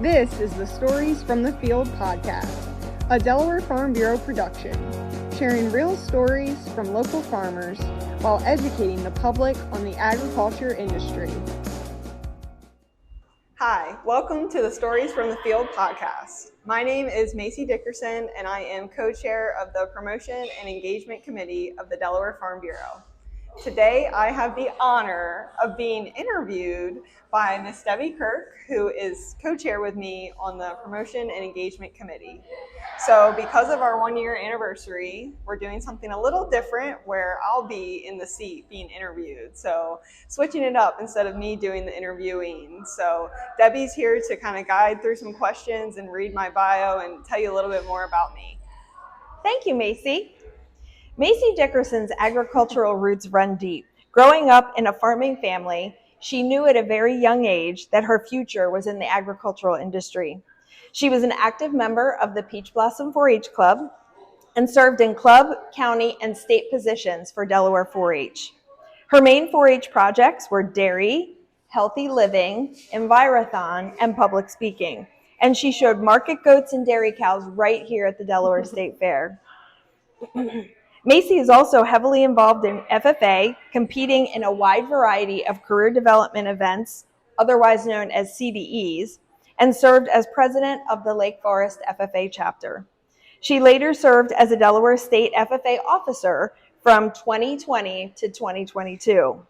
This is the Stories from the Field podcast, a Delaware Farm Bureau production, sharing real stories from local farmers while educating the public on the agriculture industry. Hi, welcome to the Stories from the Field podcast. My name is Maci Dickerson, and I am co-chair of the Promotion and Engagement Committee of the Delaware Farm Bureau. Today, I have the honor of being interviewed by Ms. Debbie Kirk, who is co-chair with me on the Promotion and Engagement Committee. So because of our 1-year anniversary, we're doing something a little different where I'll be in the seat being interviewed. So switching it up instead of me doing the interviewing. So Debbie's here to kind of guide through some questions and read my bio and tell you a little bit more about me. Thank you, Maci. Maci Dickerson's agricultural roots run deep. Growing up in a farming family, she knew at a very young age that her future was in the agricultural industry. She was an active member of the Peach Blossom 4-H Club and served in club, county, and state positions for Delaware 4-H. Her main 4-H projects were dairy, healthy living, Envirothon, and public speaking. And she showed market goats and dairy cows right here at the Delaware State Fair. Maci is also heavily involved in FFA, competing in a wide variety of career development events, otherwise known as CDEs, and served as president of the Lake Forest FFA chapter. She later served as a Delaware State FFA officer from 2020 to 2022.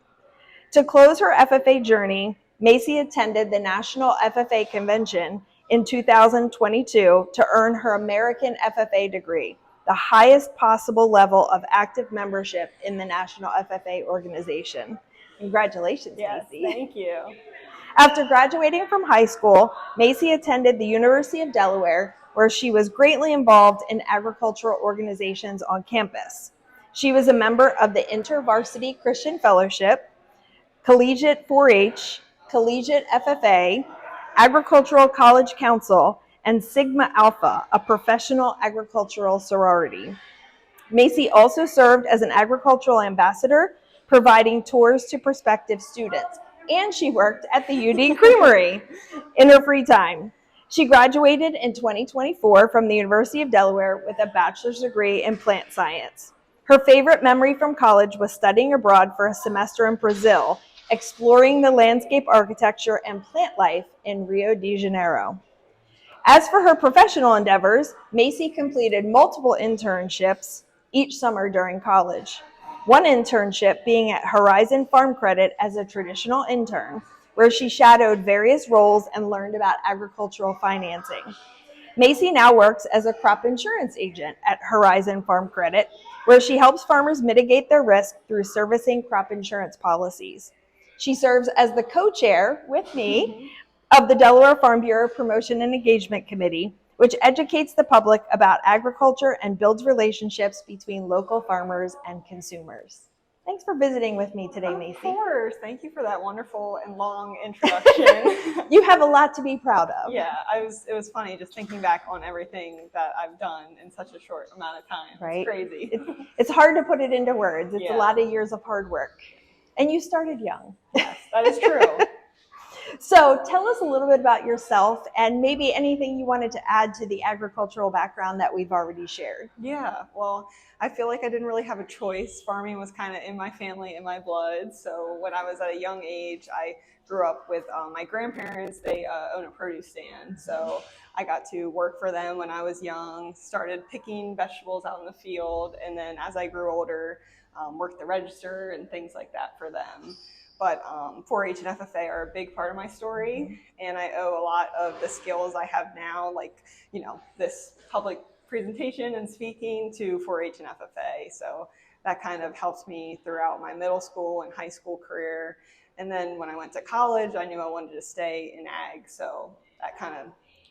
To close her FFA journey, Maci attended the National FFA Convention in 2022 to earn her American FFA degree, the highest possible level of active membership in the National FFA organization. Congratulations, Yes, Maci. thank you. After graduating from high school, Maci attended the University of Delaware, where she was greatly involved in agricultural organizations on campus. She was a member of the InterVarsity Christian Fellowship, Collegiate 4-H, Collegiate FFA, Agricultural College Council, and Sigma Alpha, a professional agricultural sorority. Maci also served as an agricultural ambassador, providing tours to prospective students, and she worked at the UD Creamery in her free time. She graduated in 2024 from the University of Delaware with a bachelor's degree in plant science. Her favorite memory from college was studying abroad for a semester in Brazil, exploring the landscape architecture and plant life in Rio de Janeiro. As for her professional endeavors, Maci completed multiple internships each summer during college. One internship being at Horizon Farm Credit as a traditional intern, where she shadowed various roles and learned about agricultural financing. Maci now works as a crop insurance agent at Horizon Farm Credit, where she helps farmers mitigate their risk through servicing crop insurance policies. She serves as the co-chair with me of the Delaware Farm Bureau Promotion and Engagement Committee, which educates the public about agriculture and builds relationships between local farmers and consumers. Thanks for visiting with me today, Maci. Of course. Thank you for that wonderful and long introduction. You have a lot to be proud of. Yeah, it was funny just thinking back on everything that I've done in such a short amount of time. Right? It's crazy. It's hard to put it into words. It's Yeah. a lot of years of hard work. And you started young. Yes, that is true. So tell us a little bit about yourself and maybe anything you wanted to add to the agricultural background that we've already shared. Yeah, well, I feel like I didn't really have a choice. Farming was kind of in my family, in my blood. So when I was at a young age, I grew up with my grandparents. They own a produce stand. So I got to work for them when I was young, started picking vegetables out in the field. And then as I grew older, worked the register and things like that for them. But 4-H and FFA are a big part of my story, and I owe a lot of the skills I have now, like, this public presentation and speaking, to 4-H and FFA. So that kind of helped me throughout my middle school and high school career. And then when I went to college, I knew I wanted to stay in ag, so that kind of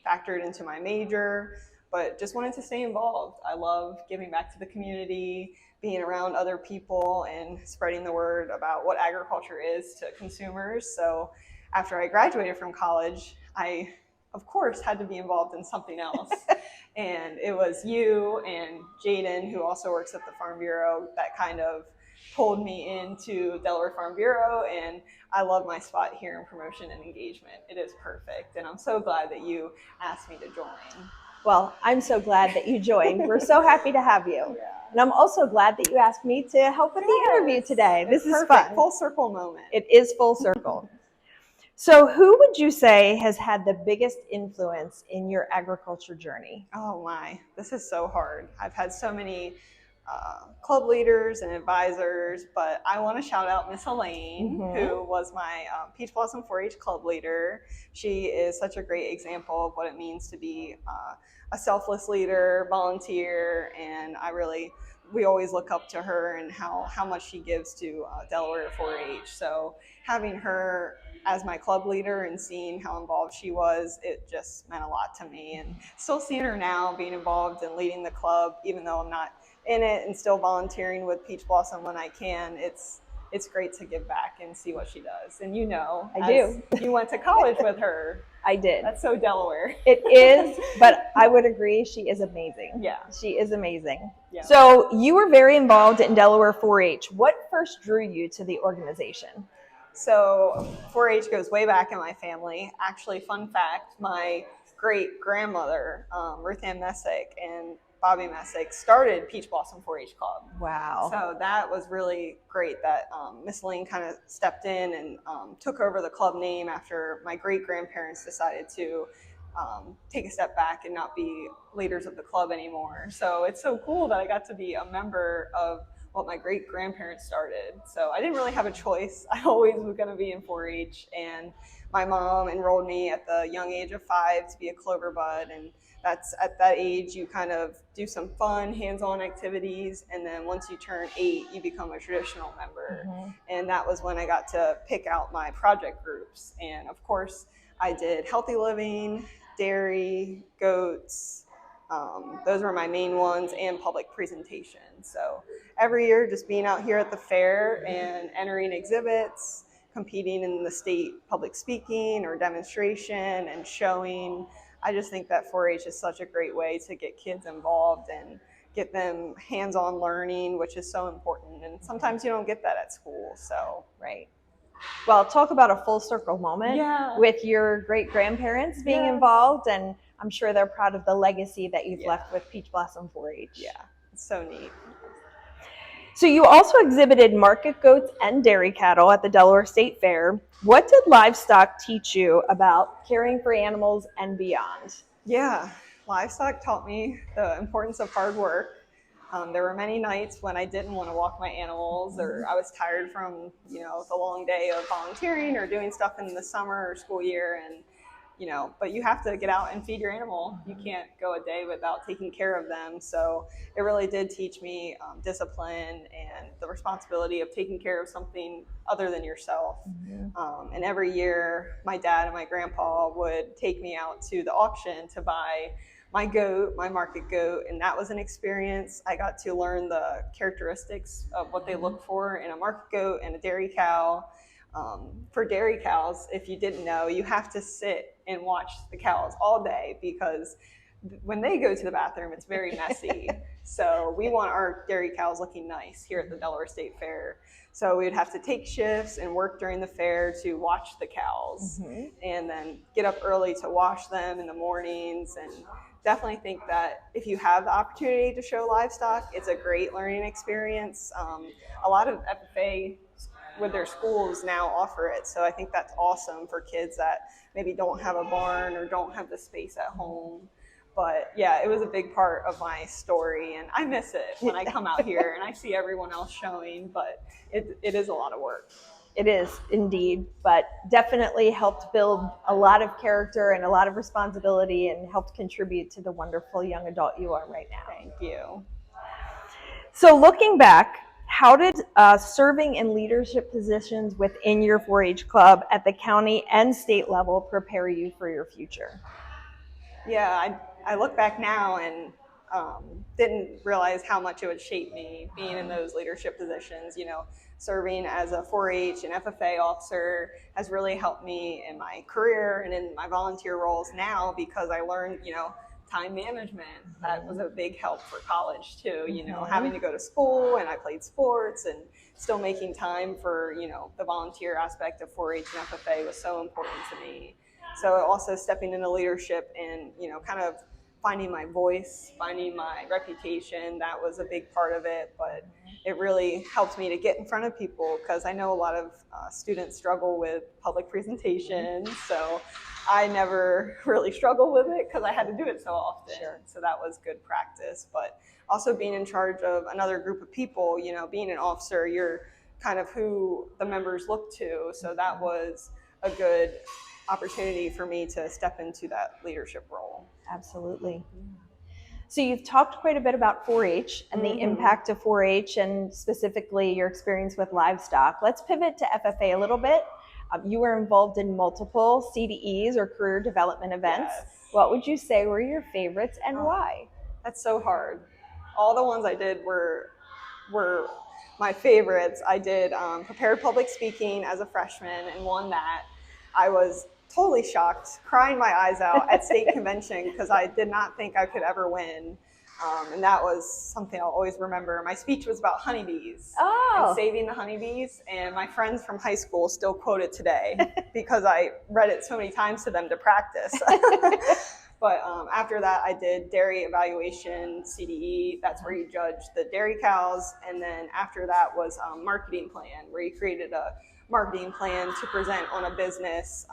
factored into my major, but just wanted to stay involved. I love giving back to the community, being around other people and spreading the word about what agriculture is to consumers. So after I graduated from college, I, of course, had to be involved in something else. And it was you and Jaden, who also works at the Farm Bureau, that kind of pulled me into Delaware Farm Bureau, and I love my spot here in promotion and engagement. It is perfect, and I'm so glad that you asked me to join. Well, I'm so glad that you joined. We're so happy to have you. Yeah. And I'm also glad that you asked me to help with the interview today. This is perfect. fun. Full circle moment. It is full circle. So who would you say has had the biggest influence in your agriculture journey? Oh my, this is so hard. I've had so many club leaders and advisors, but I want to shout out Miss Elaine, who was my Peach Blossom 4-H club leader. She is such a great example of what it means to be a selfless leader, volunteer, and we always look up to her and how much she gives to Delaware 4-H. So having her as my club leader and seeing how involved she was, it just meant a lot to me. And still seeing her now being involved and leading the club, even though I'm not in it, and still volunteering with Peach Blossom when I can, it's great to give back and see what she does. And I do. You went to college with her. I did. That's so Delaware. It is, but I would agree she is amazing. Yeah. She is amazing. Yeah. So you were very involved in Delaware 4-H. What first drew you to the organization? So 4-H goes way back in my family. Actually, fun fact, my great-grandmother, Ruth Ann Messick and Bobby Messick, started Peach Blossom 4-H Club. Wow. So that was really great that Miss Lane kind of stepped in and took over the club name after my great-grandparents decided to take a step back and not be leaders of the club anymore. So it's so cool that I got to be a member of what my great-grandparents started. So I didn't really have a choice. I always was going to be in 4-H, and my mom enrolled me at the young age of 5 to be a clover bud, and that's at that age you kind of do some fun hands-on activities, and then once you turn 8 you become a traditional member. And that was when I got to pick out my project groups, and of course I did healthy living, dairy, goats. Those were my main ones, and public presentations. So every year just being out here at the fair and entering exhibits, competing in the state public speaking or demonstration and showing. I just think that 4-H is such a great way to get kids involved and get them hands-on learning, which is so important. And sometimes you don't get that at school. So, right. Well, talk about a full circle moment with your great-grandparents being involved, and I'm sure they're proud of the legacy that you've left with Peach Blossom 4-H. Yeah, it's so neat. So you also exhibited market goats and dairy cattle at the Delaware State Fair. What did livestock teach you about caring for animals and beyond? Yeah, livestock taught me the importance of hard work. There were many nights when I didn't want to walk my animals, or I was tired from, the long day of volunteering or doing stuff in the summer or school year, and but you have to get out and feed your animal. You can't go a day without taking care of them. So it really did teach me discipline and the responsibility of taking care of something other than yourself. And every year, my dad and my grandpa would take me out to the auction to buy my goat, my market goat, and that was an experience. I got to learn the characteristics of what they look for in a market goat and a dairy cow. For dairy cows, if you didn't know, you have to sit and watch the cows all day because when they go to the bathroom, it's very messy. So we want our dairy cows looking nice here at the Delaware State Fair. So we'd have to take shifts and work during the fair to watch the cows and then get up early to wash them in the mornings. And definitely think that if you have the opportunity to show livestock, it's a great learning experience. A lot of FFA with their schools now offer it. So I think that's awesome for kids that maybe don't have a barn or don't have the space at home. But yeah, it was a big part of my story, and I miss it when I come out here and I see everyone else showing, but it is a lot of work. It is indeed, but definitely helped build a lot of character and a lot of responsibility and helped contribute to the wonderful young adult you are right now. Thank you. So looking back, how did serving in leadership positions within your 4-H club at the county and state level prepare you for your future? Yeah, I look back now and didn't realize how much it would shape me being in those leadership positions. Serving as a 4-H and FFA officer has really helped me in my career and in my volunteer roles now because I learned, time management. That was a big help for college too, having to go to school, and I played sports, and still making time for, the volunteer aspect of 4-H and FFA was so important to me. So also stepping into leadership and, kind of finding my voice, finding my reputation, that was a big part of it. But it really helped me to get in front of people, because I know a lot of students struggle with public presentations. So I never really struggled with it because I had to do it so often. Sure. So that was good practice. But also being in charge of another group of people, being an officer, you're kind of who the members look to. So that was a good opportunity for me to step into that leadership role. Absolutely. So you've talked quite a bit about 4-H and the impact of 4-H, and specifically your experience with livestock. Let's pivot to FFA a little bit. You were involved in multiple CDEs, or career development events. Yes. What would you say were your favorites, and why? That's so hard. All the ones I did were my favorites. I did prepared public speaking as a freshman and won that. I was totally shocked, crying my eyes out at state convention because I did not think I could ever win. And that was something I'll always remember. My speech was about honeybees and saving the honeybees. And my friends from high school still quote it today because I read it so many times to them to practice. But after that, I did dairy evaluation, CDE. That's where you judge the dairy cows. And then after that was marketing plan, where you created a marketing plan to present on a business.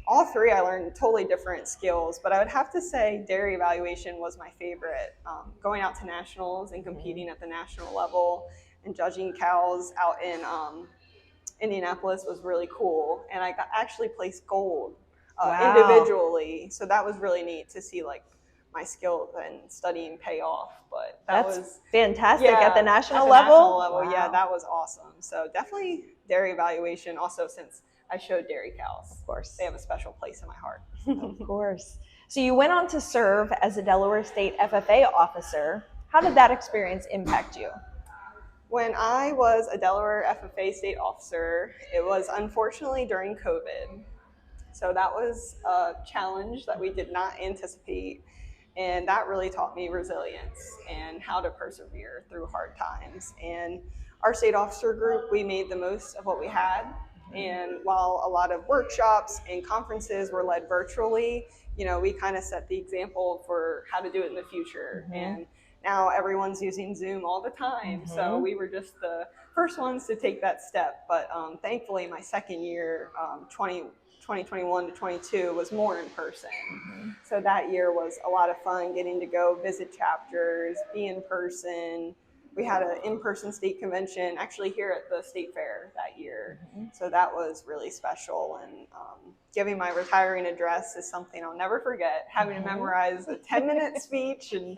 All three, I learned totally different skills, but I would have to say dairy evaluation was my favorite. Going out to nationals and competing at the national level and judging cows out in Indianapolis was really cool. And I actually placed gold individually. So that was really neat to see my skills and studying pay off. But that was fantastic at the national level. Wow. Yeah, that was awesome. So definitely dairy evaluation. Also, since I showed dairy cows, of course, they have a special place in my heart. Of course. So you went on to serve as a Delaware State FFA officer. How did that experience impact you? When I was a Delaware FFA state officer, it was unfortunately during COVID. So that was a challenge that we did not anticipate. And that really taught me resilience and how to persevere through hard times. And our state officer group, we made the most of what we had. And while a lot of workshops and conferences were led virtually, we kind of set the example for how to do it in the future. And now everyone's using Zoom all the time. So we were just the first ones to take that step. But thankfully, my second year, 2021 to 22 was more in person. So that year was a lot of fun, getting to go visit chapters, be in person. We had an in-person state convention actually here at the state fair that year. So that was really special. And giving my retiring address is something I'll never forget. Having to memorize a 10-minute speech and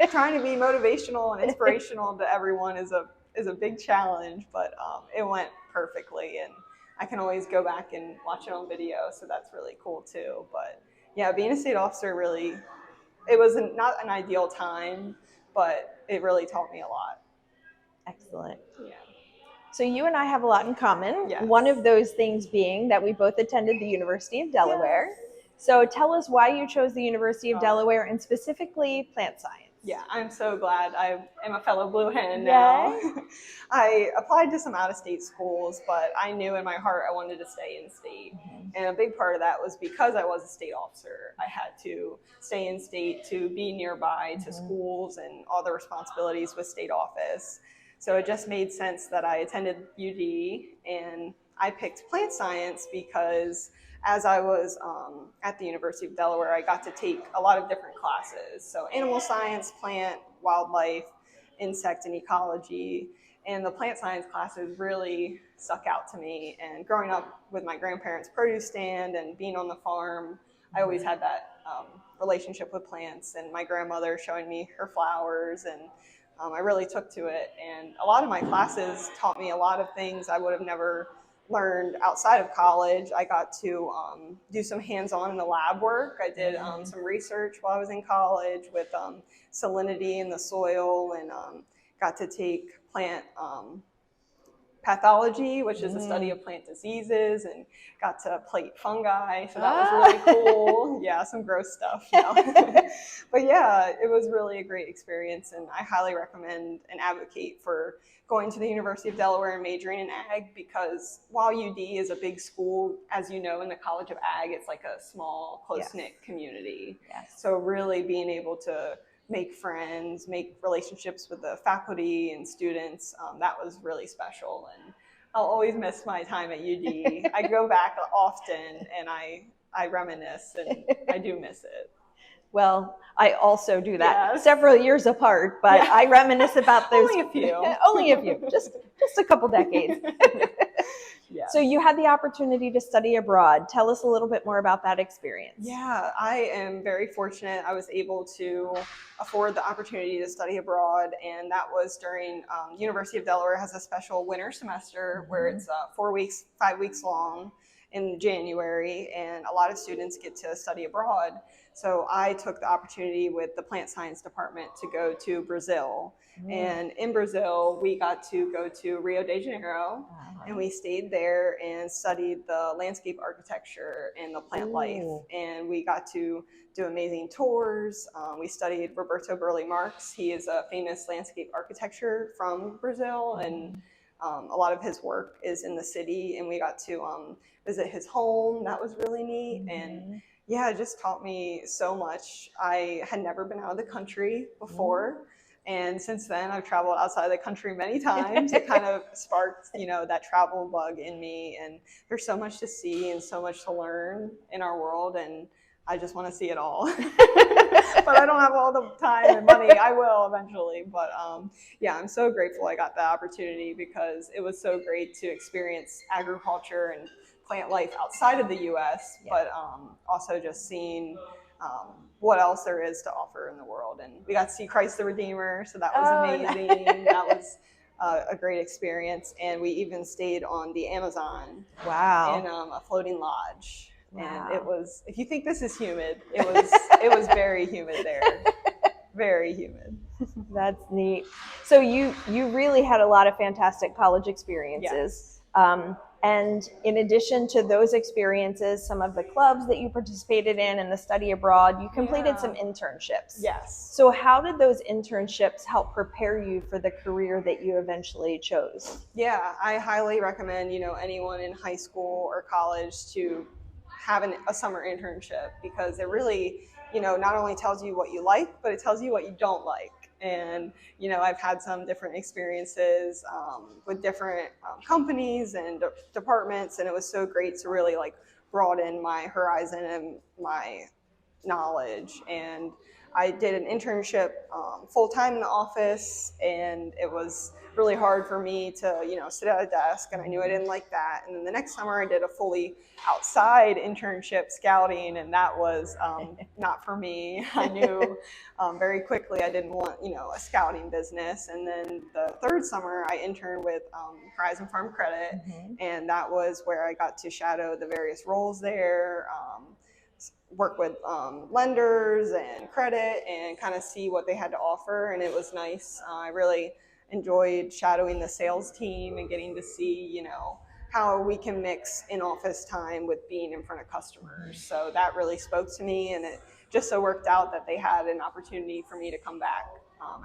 trying to be motivational and inspirational to everyone is a big challenge, but it went perfectly. And I can always go back and watch it on video, so that's really cool too. But yeah, being a state officer it was not an ideal time, but it really taught me a lot. Excellent. Yeah. So you and I have a lot in common. Yes. One of those things being that we both attended the University of Delaware. Yes. So tell us why you chose the University of Delaware, and specifically plant science. Yeah, I'm so glad I am a fellow Blue Hen now. I applied to some out-of-state schools, but I knew in my heart I wanted to stay in state. And a big part of that was because I was a state officer. I had to stay in state to be nearby to schools and all the responsibilities with state office. So it just made sense that I attended UD, and I picked plant science because as I was at the University of Delaware, I got to take a lot of different classes. So animal science, plant, wildlife, insect, and ecology. And the plant science classes really stuck out to me. And growing up with my grandparents' produce stand and being on the farm, I always had that relationship with plants, and my grandmother showing me her flowers, and I really took to it. And a lot of my classes taught me a lot of things I would have never learned outside of college. I got to do some hands-on in the lab work. I did some research while I was in college with salinity in the soil, and got to take plant pathology, which is the study of plant diseases, and got to plate fungi. So that was really cool. Yeah, some gross stuff. No. But yeah, it was really a great experience, and I highly recommend and advocate for going to the University of Delaware and majoring in ag, because while UD is a big school, as you know, in the College of Ag, it's like a small, close-knit community. Yes. So really being able to make friends, make relationships with the faculty and students, that was really special. And I'll always miss my time at UD. I go back often and I reminisce, and I do miss it. Well, I also do that. Yes. Several years apart, but I reminisce about those. Only a few. Only a few, just a couple decades. Yeah. So you had the opportunity to study abroad. Tell us a little bit more about that experience. Yeah, I am very fortunate. I was able to afford the opportunity to study abroad, and that was during University of Delaware has a special winter semester where it's 4 weeks, 5 weeks long in January, and a lot of students get to study abroad. So I took the opportunity with the plant science department to go to Brazil. And in Brazil, we got to go to Rio de Janeiro, and we stayed there and studied the landscape architecture and the plant life. And we got to do amazing tours. We studied Roberto Burle Marx. He is a famous landscape architecture from Brazil, and a lot of his work is in the city. And we got to visit his home. That was really neat. And yeah, it just taught me so much. I had never been out of the country before. And since then, I've traveled outside of the country many times. It kind of sparked, that travel bug in me. And there's so much to see and so much to learn in our world. And I just want to see it all. But I don't have all the time and money. I will eventually. But yeah, I'm so grateful I got the opportunity, because it was so great to experience agriculture and plant life outside of the U.S., but also just seeing what else there is to offer in the world. And we got to see Christ the Redeemer, so that was amazing. That was a great experience. And we even stayed on the Amazon. Wow. In a floating lodge. Wow. And it was, if you think this is humid, it was very humid there. Very humid. That's neat. So you really had a lot of fantastic college experiences. Yes. And in addition to those experiences, some of the clubs that you participated in and the study abroad, you completed some internships. Yes. So how did those internships help prepare you for the career that you eventually chose? Yeah, I highly recommend, anyone in high school or college to have a summer internship, because it really, not only tells you what you like, but it tells you what you don't like. And, I've had some different experiences with different companies and departments, and it was so great to really broaden my horizon and my knowledge. And I did an internship full-time in the office, and it was really hard for me to, sit at a desk, and I knew I didn't like that. And then the next summer I did a fully outside internship scouting, and that was not for me. I knew very quickly I didn't want, a scouting business. And then the third summer I interned with Horizon Farm Credit, and that was where I got to shadow the various roles there, work with lenders and credit, and kind of see what they had to offer. And it was nice. I really enjoyed shadowing the sales team and getting to see, how we can mix in-office time with being in front of customers. So that really spoke to me, and it just so worked out that they had an opportunity for me to come back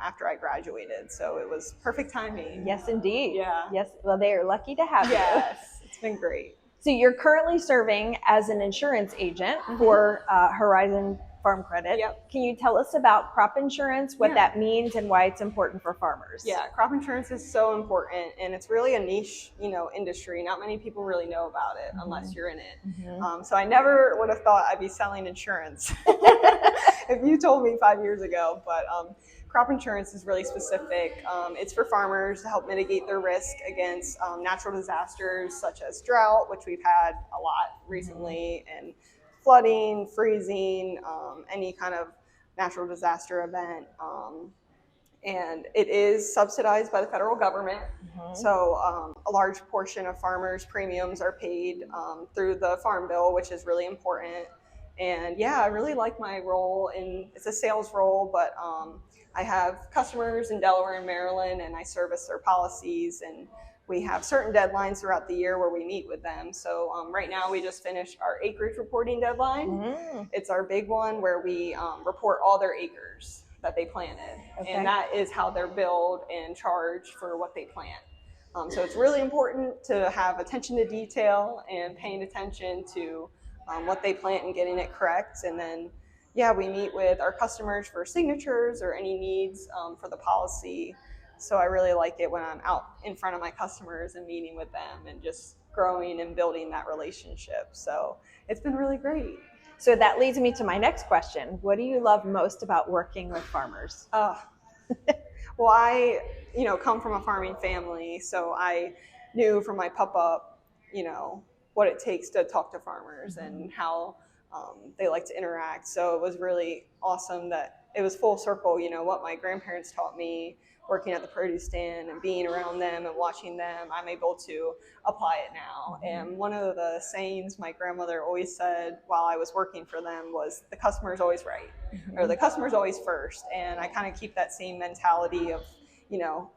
after I graduated. So it was perfect timing. Yes, indeed. Yeah. Yes. Well, they are lucky to have you. Yes, it's been great. So you're currently serving as an insurance agent for Horizon Farm Credit. Yep. Can you tell us about crop insurance, what that means, and why it's important for farmers? Yeah, crop insurance is so important, and it's really a niche, industry. Not many people really know about it unless you're in it. So I never would have thought I'd be selling insurance if you told me 5 years ago. But crop insurance is really specific. It's for farmers to help mitigate their risk against natural disasters such as drought, which we've had a lot recently, and flooding, freezing, any kind of natural disaster event. And it is subsidized by the federal government. So a large portion of farmers' premiums are paid through the Farm Bill, which is really important. And yeah, I really like my role it's a sales role, but I have customers in Delaware and Maryland, and I service their policies. And we have certain deadlines throughout the year where we meet with them. So right now we just finished our acreage reporting deadline. Mm. It's our big one where we report all their acres that they planted. Okay. And that is how they're billed and charged for what they plant. So it's really important to have attention to detail and paying attention to what they plant and getting it correct. And then, yeah, we meet with our customers for signatures or any needs for the policy. So I really like it when I'm out in front of my customers and meeting with them and just growing and building that relationship. So it's been really great. So that leads me to my next question. What do you love most about working with farmers? Well, I, come from a farming family, so I knew from my pup up, what it takes to talk to farmers and how they like to interact. So it was really awesome that it was full circle, what my grandparents taught me working at the produce stand and being around them and watching them, I'm able to apply it now. And one of the sayings my grandmother always said while I was working for them was, the customer's always right, or the customer's always first. And I kind of keep that same mentality of,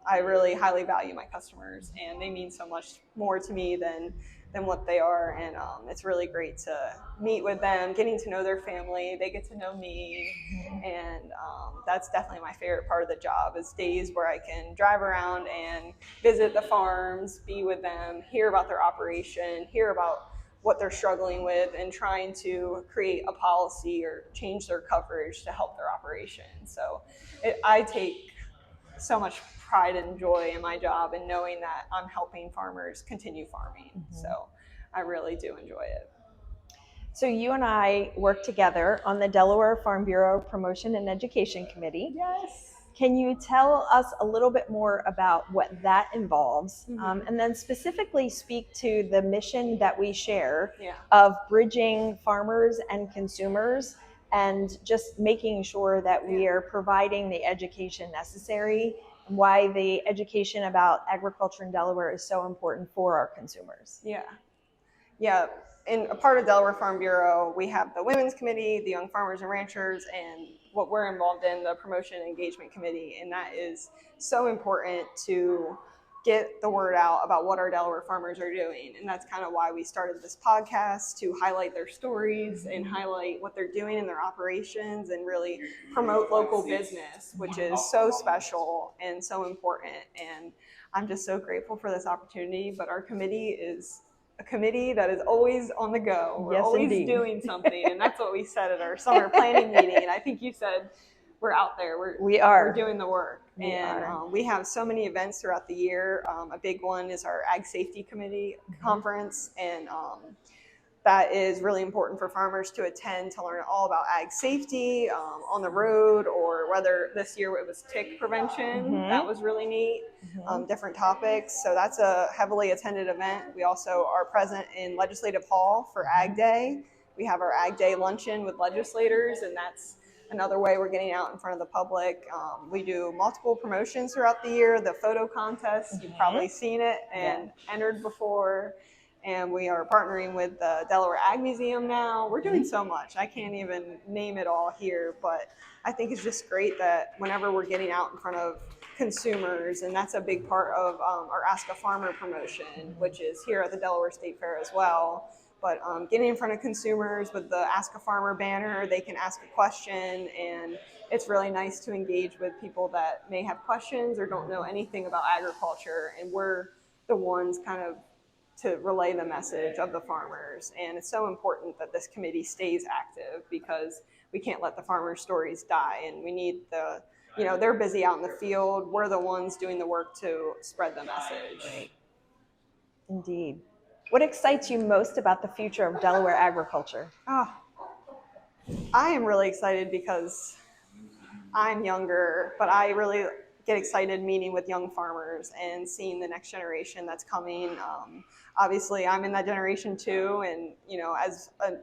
I really highly value my customers and they mean so much more to me than what they are. And it's really great to meet with them, getting to know their family. They get to know me. And that's definitely my favorite part of the job, is days where I can drive around and visit the farms, be with them, hear about their operation, hear about what they're struggling with, and trying to create a policy or change their coverage to help their operation. So I take so much pride and joy in my job and knowing that I'm helping farmers continue farming. So I really do enjoy it. So you and I work together on the Delaware Farm Bureau Promotion and Education Committee. Yes. Can you tell us a little bit more about what that involves? And then specifically speak to the mission that we share of bridging farmers and consumers and just making sure that we are providing the education necessary, and why the education about agriculture in Delaware is so important for our consumers. Yeah. In a part of Delaware Farm Bureau, we have the Women's Committee, the Young Farmers and Ranchers, and what we're involved in, the Promotion and Engagement Committee. And that is so important to get the word out about what our Delaware farmers are doing. And that's kind of why we started this podcast, to highlight their stories and highlight what they're doing in their operations and really promote local business, which is so special and so important. And I'm just so grateful for this opportunity. But our committee is a committee that is always on the go. We're always doing something. And that's what we said at our summer planning meeting. And I think you said, we're out there. We're doing the work. We have so many events throughout the year. A big one is our Ag Safety Committee conference. And that is really important for farmers to attend, to learn all about ag safety on the road, or whether this year it was tick prevention. That was really neat. Different topics. So that's a heavily attended event. We also are present in Legislative Hall for Ag Day. We have our Ag Day luncheon with legislators, and that's another way we're getting out in front of the public. We do multiple promotions throughout the year. The photo contest, you've probably seen it and entered before. And we are partnering with the Delaware Ag Museum now. We're doing so much. I can't even name it all here, but I think it's just great that whenever we're getting out in front of consumers, and that's a big part of our Ask a Farmer promotion, which is here at the Delaware State Fair as well. But getting in front of consumers with the Ask a Farmer banner, they can ask a question, and it's really nice to engage with people that may have questions or don't know anything about agriculture, and we're the ones kind of to relay the message of the farmers. And it's so important that this committee stays active, because we can't let the farmers' stories die, and we need they're busy out in the field. We're the ones doing the work to spread the message. Right. Indeed. What excites you most about the future of Delaware agriculture? I am really excited because I'm younger, but I really get excited meeting with young farmers and seeing the next generation that's coming. Obviously, I'm in that generation too, and as an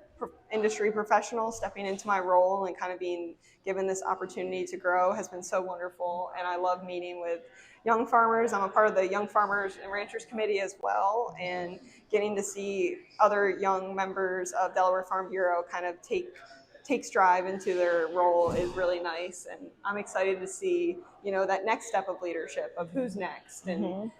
industry professional, stepping into my role and kind of being given this opportunity to grow has been so wonderful. And I love meeting with young farmers. I'm a part of the Young Farmers and Ranchers Committee as well, and getting to see other young members of Delaware Farm Bureau kind of take stride into their role is really nice. And I'm excited to see, that next step of leadership of who's next. And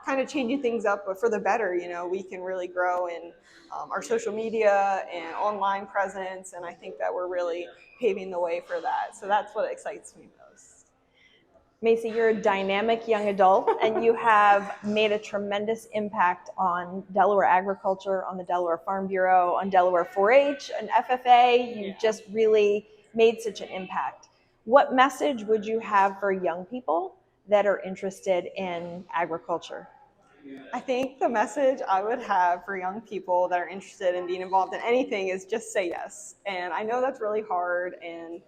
kind of changing things up, but for the better. We can really grow in our social media and online presence, and I think that we're really paving the way for that. So that's what excites me most. Maci, you're a dynamic young adult, and you have made a tremendous impact on Delaware agriculture, on the Delaware Farm Bureau, on Delaware 4-H and FFA. You've just really made such an impact. What message would you have for young people that are interested in agriculture? I think the message I would have for young people that are interested in being involved in anything is just say yes. And I know that's really hard. And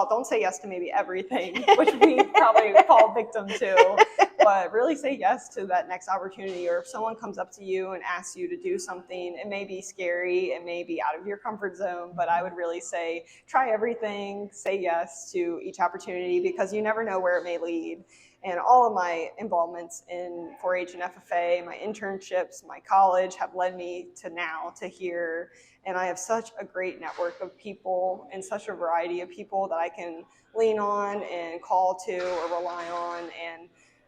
don't say yes to maybe everything, which we probably fall victim to, but really say yes to that next opportunity. Or if someone comes up to you and asks you to do something, it may be scary, it may be out of your comfort zone, but I would really say try everything, say yes to each opportunity, because you never know where it may lead. And all of my involvements in 4-H and FFA, my internships, my college have led me to here. And I have such a great network of people and such a variety of people that I can lean on and call to or rely on. And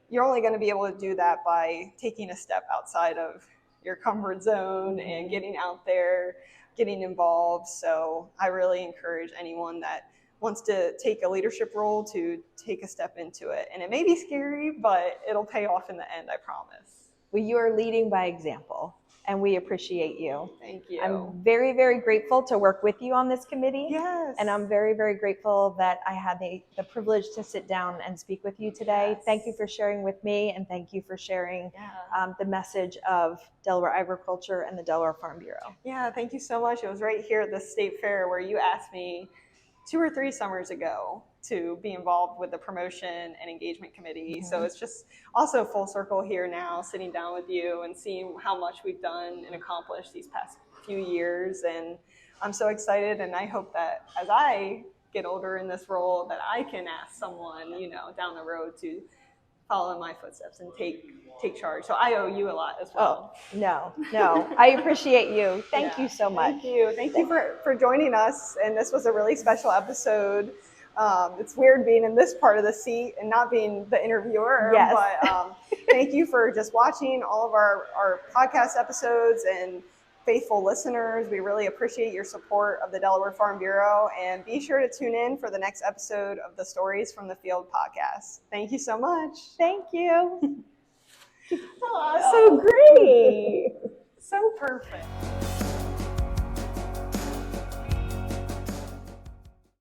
you're only going to be able to do that by taking a step outside of your comfort zone and getting out there, getting involved. So I really encourage anyone that wants to take a leadership role to take a step into it. And it may be scary, but it'll pay off in the end, I promise. Well, you are leading by example, and we appreciate you. Thank you. I'm very, very grateful to work with you on this committee. Yes. And I'm very, very grateful that I had the privilege to sit down and speak with you today. Yes. Thank you for sharing with me, and thank you for sharing the message of Delaware Agriculture and the Delaware Farm Bureau. Yeah, thank you so much. It was right here at the state fair where you asked me 2 or 3 summers ago to be involved with the promotion and engagement committee. So it's just also full circle here now, sitting down with you and seeing how much we've done and accomplished these past few years. And I'm so excited, and I hope that as I get older in this role, that I can ask someone, down the road to follow in my footsteps and take charge. So I owe you a lot as well. Oh, no. I appreciate you. Thank you so much. Thank you for joining us. And this was a really special episode. It's weird being in this part of the seat and not being the interviewer. Yes. But thank you for just watching all of our podcast episodes, and faithful listeners. We really appreciate your support of the Delaware Farm Bureau, and be sure to tune in for the next episode of the Stories from the Field podcast. Thank you so much. Thank you. Oh, so great. So perfect.